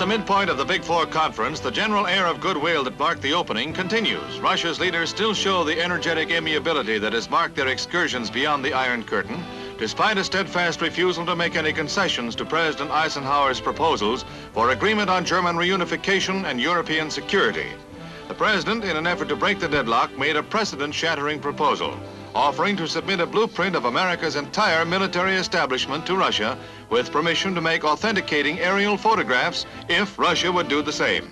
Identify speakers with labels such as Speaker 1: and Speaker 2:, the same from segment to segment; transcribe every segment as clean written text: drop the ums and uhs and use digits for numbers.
Speaker 1: the midpoint of the Big Four conference, the general air of goodwill that marked the opening continues. Russia's leaders still show the energetic amiability that has marked their excursions beyond the Iron Curtain, despite a steadfast refusal to make any concessions to President Eisenhower's proposals for agreement on German reunification and European security. The president, in an effort to break the deadlock, made a precedent-shattering proposal, offering to submit a blueprint of America's entire military establishment to Russia with permission to make authenticating aerial photographs if Russia would do the same.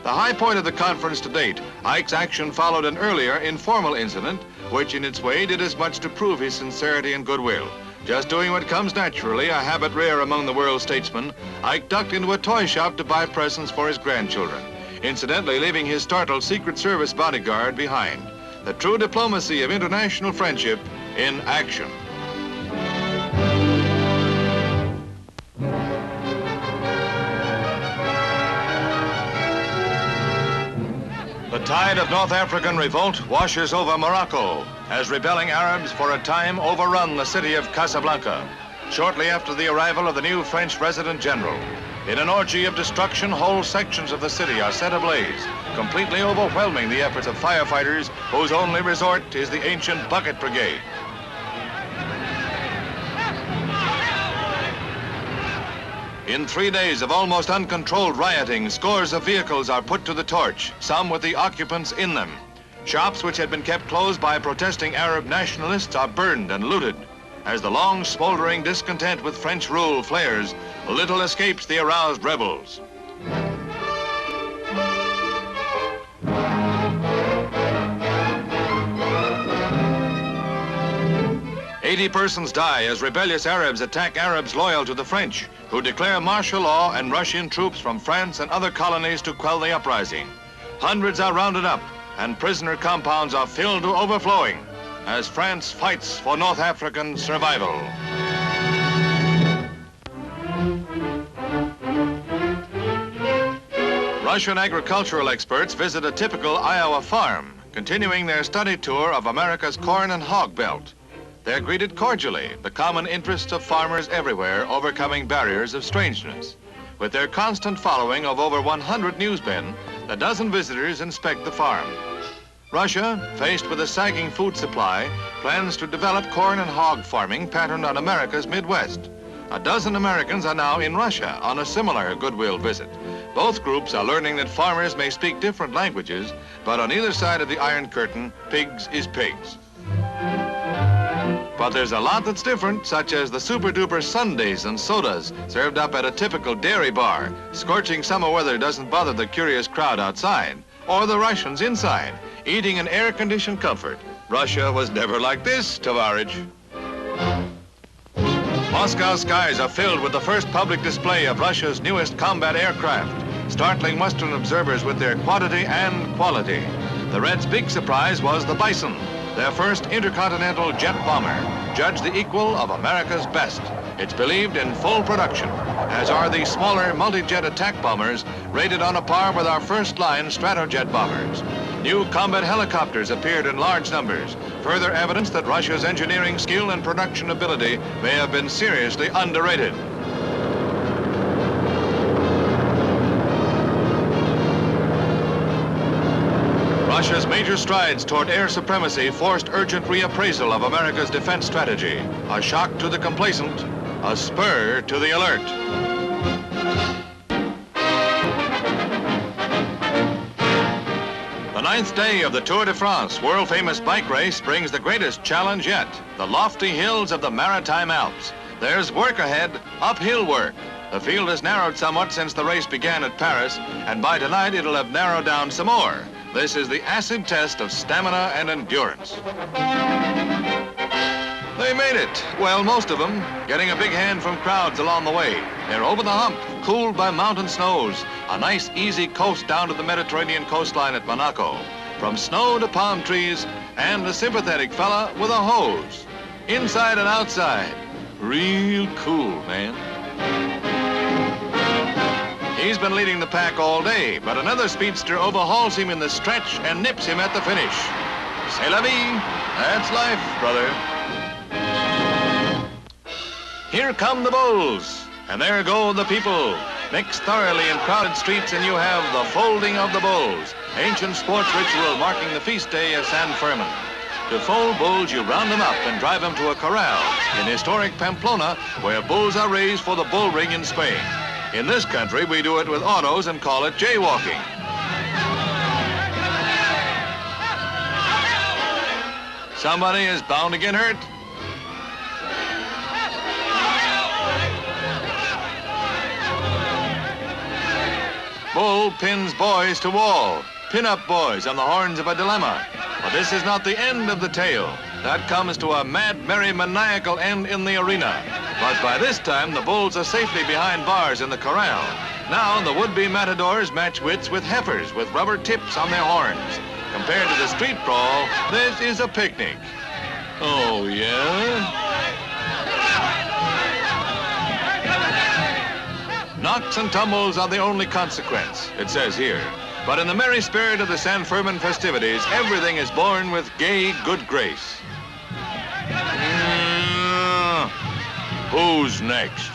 Speaker 1: The high point of the conference to date, Ike's action followed an earlier informal incident, which in its way did as much to prove his sincerity and goodwill. Just doing what comes naturally, a habit rare among the world statesmen, Ike ducked into a toy shop to buy presents for his grandchildren, incidentally leaving his startled Secret Service bodyguard behind. The true diplomacy of international friendship in action. The tide of North African revolt washes over Morocco as rebelling Arabs for a time overrun the city of Casablanca, shortly after the arrival of the new French resident general. In an orgy of destruction, whole sections of the city are set ablaze, completely overwhelming the efforts of firefighters whose only resort is the ancient bucket brigade. In 3 days of almost uncontrolled rioting, scores of vehicles are put to the torch, some with the occupants in them. Shops which had been kept closed by protesting Arab nationalists are burned and looted. As the long smoldering discontent with French rule flares, little escapes the aroused rebels. "80 persons die as rebellious Arabs attack Arabs loyal to the French, who declare martial law and rush in troops from France and other colonies to quell the uprising. Hundreds are rounded up, and prisoner compounds are filled to overflowing as France fights for North African survival." Russian agricultural experts visit a typical Iowa farm, continuing their study tour of America's corn and hog belt. They're greeted cordially, the common interests of farmers everywhere overcoming barriers of strangeness. With their constant following of over 100 newsmen, a dozen visitors inspect the farm. Russia, faced with a sagging food supply, plans to develop corn and hog farming patterned on America's Midwest. A dozen Americans are now in Russia on a similar goodwill visit. Both groups are learning that farmers may speak different languages, but on either side of the Iron Curtain, pigs is pigs. But there's a lot that's different, such as the super-duper sundaes and sodas served up at a typical dairy bar. Scorching summer weather doesn't bother the curious crowd outside, or the Russians inside, eating in air-conditioned comfort. Russia was never like this, tovarich. Moscow skies are filled with the first public display of Russia's newest combat aircraft, startling Western observers with their quantity and quality. The Reds' big surprise was the Bison, their first intercontinental jet bomber, judged the equal of America's best. It's believed in full production, as are the smaller multi-jet attack bombers rated on a par with our first-line Stratojet bombers. New combat helicopters appeared in large numbers, further evidence that Russia's engineering skill and production ability may have been seriously underrated. Russia's major strides toward air supremacy forced urgent reappraisal of America's defense strategy. A shock to the complacent, a spur to the alert. The 9th day of the Tour de France world-famous bike race brings the greatest challenge yet, the lofty hills of the Maritime Alps. There's work ahead, uphill work. The field has narrowed somewhat since the race began at Paris, and by tonight it'll have narrowed down some more. This is the acid test of stamina and endurance. They made it. Well, most of them, getting a big hand from crowds along the way. They're over the hump, cooled by mountain snows. A nice, easy coast down to the Mediterranean coastline at Monaco. From snow to palm trees, and a sympathetic fella with a hose. Inside and outside. Real cool, man. He's been leading the pack all day, but another speedster overhauls him in the stretch and nips him at the finish. C'est la vie. That's life, brother. Here come the bulls, and there go the people. Mix thoroughly in crowded streets and you have the folding of the bulls, ancient sports ritual marking the feast day of San Fermin. To fold bulls, you round them up and drive them to a corral in historic Pamplona, where bulls are raised for the bull ring in Spain. In this country, we do it with autos and call it jaywalking. Somebody is bound to get hurt. Bull pins boys to wall. Pin up boys on the horns of a dilemma. But this is not the end of the tale. That comes to a mad, merry, maniacal end in the arena. But by this time, the bulls are safely behind bars in the corral. Now, the would-be matadors match wits with heifers with rubber tips on their horns. Compared to the street brawl, this is a picnic. Oh, yeah? Knocks and tumbles are the only consequence, it says here. But in the merry spirit of the San Fermin festivities, everything is born with gay good grace. Who's next?